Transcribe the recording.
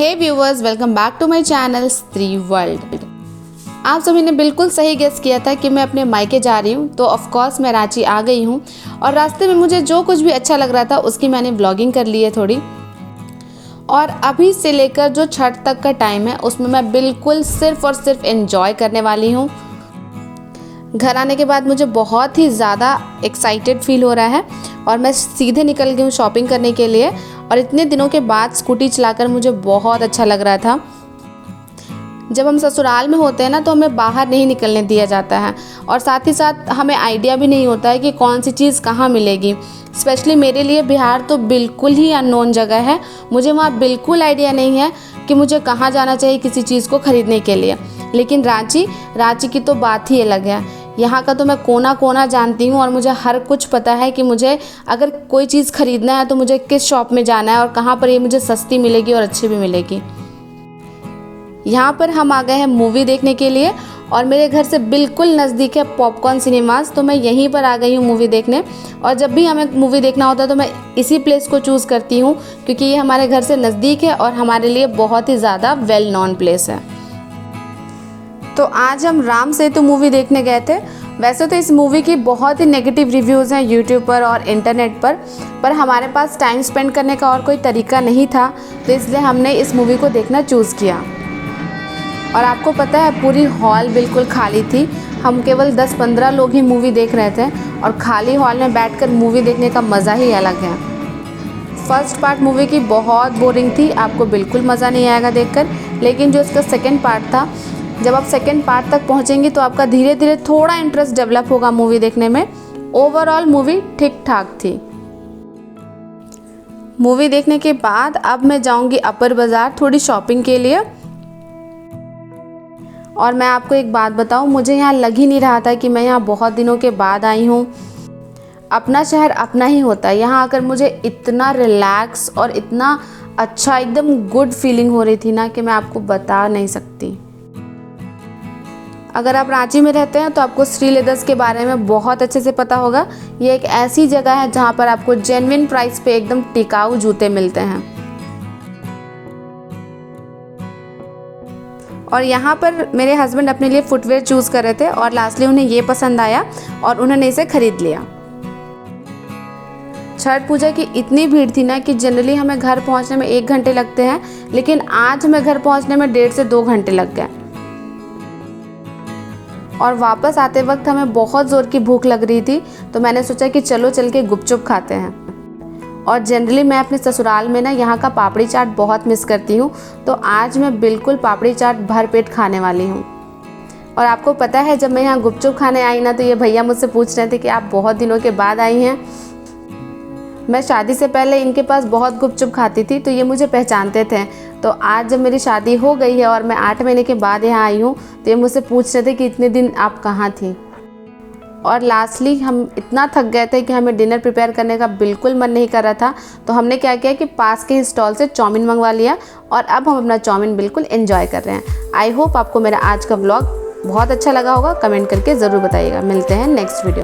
Hey viewers, welcome back to my channel Stree world. आप सभी ने बिल्कुल सही गेस किया था कि मैं अपने मायके जा रही हूँ। तो ऑफ कोर्स मैं रांची आ गई हूँ और रास्ते में मुझे जो कुछ भी अच्छा लग रहा था उसकी मैंने व्लॉगिंग कर ली है थोड़ी। और अभी से लेकर जो छठ तक का टाइम है उसमें मैं बिल्कुल सिर्फ और सिर्फ एंजॉय करने वाली हूँ। घर आने के बाद मुझे बहुत ही ज़्यादा एक्साइटेड फील हो रहा है और मैं सीधे निकल गई हूँ शॉपिंग करने के लिए। और इतने दिनों के बाद स्कूटी चलाकर मुझे बहुत अच्छा लग रहा था। जब हम ससुराल में होते हैं ना तो हमें बाहर नहीं निकलने दिया जाता है और साथ ही साथ हमें आइडिया भी नहीं होता है कि कौन सी चीज़ कहाँ मिलेगी। स्पेशली मेरे लिए बिहार तो बिल्कुल ही अननोन जगह है। मुझे वहाँ बिल्कुल आइडिया नहीं है कि मुझे कहाँ जाना चाहिए किसी चीज़ को ख़रीदने के लिए। लेकिन रांची की तो बात ही अलग है। यहाँ का तो मैं कोना कोना जानती हूँ और मुझे हर कुछ पता है कि मुझे अगर कोई चीज़ ख़रीदना है तो मुझे किस शॉप में जाना है और कहाँ पर ये मुझे सस्ती मिलेगी और अच्छी भी मिलेगी। यहाँ पर हम आ गए हैं मूवी देखने के लिए और मेरे घर से बिल्कुल नज़दीक है पॉपकॉर्न सिनेमास। तो मैं यहीं पर आ गई हूँ मूवी देखने। और जब भी हमें मूवी देखना होता है तो मैं इसी प्लेस को चूज़ करती हूँ क्योंकि ये हमारे घर से नज़दीक है और हमारे लिए बहुत ही ज़्यादा वेल नोन प्लेस है। तो आज हम राम सेतु मूवी देखने गए थे। वैसे तो इस मूवी की बहुत ही नेगेटिव रिव्यूज़ हैं यूट्यूब पर और इंटरनेट पर हमारे पास टाइम स्पेंड करने का और कोई तरीका नहीं था तो इसलिए हमने इस मूवी को देखना चूज़ किया। और आपको पता है पूरी हॉल बिल्कुल खाली थी। हम केवल 10-15 लोग ही मूवी देख रहे थे और खाली हॉल में बैठकर मूवी देखने का मज़ा ही अलग है। फर्स्ट पार्ट मूवी की बहुत बोरिंग थी, आपको बिल्कुल मज़ा नहीं आएगा देखकर। लेकिन जो इसका सेकंड पार्ट था, जब आप सेकंड पार्ट तक पहुंचेंगी तो आपका धीरे धीरे थोड़ा इंटरेस्ट डेवलप होगा मूवी देखने में। ओवरऑल मूवी ठीक ठाक थी। मूवी देखने के बाद अब मैं जाऊंगी अपर बाज़ार थोड़ी शॉपिंग के लिए। और मैं आपको एक बात बताऊं, मुझे यहाँ लग ही नहीं रहा था कि मैं यहाँ बहुत दिनों के बाद आई हूँ। अपना शहर अपना ही होता है। यहाँ आकर मुझे इतना रिलैक्स और इतना अच्छा एकदम गुड फीलिंग हो रही थी ना कि मैं आपको बता नहीं सकती। अगर आप रांची में रहते हैं तो आपको श्री लेदर्स के बारे में बहुत अच्छे से पता होगा। ये एक ऐसी जगह है जहाँ पर आपको जेन्युइन प्राइस पे एकदम टिकाऊ जूते मिलते हैं। और यहाँ पर मेरे हस्बैंड अपने लिए फुटवेयर चूज़ कर रहे थे और लास्टली उन्हें ये पसंद आया और उन्होंने इसे ख़रीद लिया। छठ पूजा की इतनी भीड़ थी ना कि जनरली हमें घर पहुँचने में 1 घंटे लगते हैं, लेकिन आज हमें घर पहुँचने में 1.5 से 2 घंटे लग गए। और वापस आते वक्त हमें बहुत ज़ोर की भूख लग रही थी तो मैंने सोचा कि चलो चल के गुपचुप खाते हैं। और जनरली मैं अपने ससुराल में ना यहाँ का पापड़ी चाट बहुत मिस करती हूँ, तो आज मैं बिल्कुल पापड़ी चाट भर पेट खाने वाली हूँ। और आपको पता है जब मैं यहाँ गुपचुप खाने आई ना तो ये भैया मुझसे पूछ रहे थे कि आप बहुत दिनों के बाद आई हैं। मैं शादी से पहले इनके पास बहुत गुपचुप खाती थी तो ये मुझे पहचानते थे। तो आज जब मेरी शादी हो गई है और मैं 8 महीने के बाद यहाँ आई हूँ तो ये मुझसे पूछ रहे थे कि इतने दिन आप कहाँ थी। और लास्टली हम इतना थक गए थे कि हमें डिनर प्रिपेयर करने का बिल्कुल मन नहीं कर रहा था। तो हमने क्या किया कि पास के स्टॉल से चाउमीन मंगवा लिया और अब हम अपना चाउमीन बिल्कुल एंजॉय कर रहे हैं। आई होप आपको मेरा आज का व्लॉग बहुत अच्छा लगा होगा। कमेंट करके ज़रूर बताइएगा। मिलते हैं नेक्स्ट वीडियो।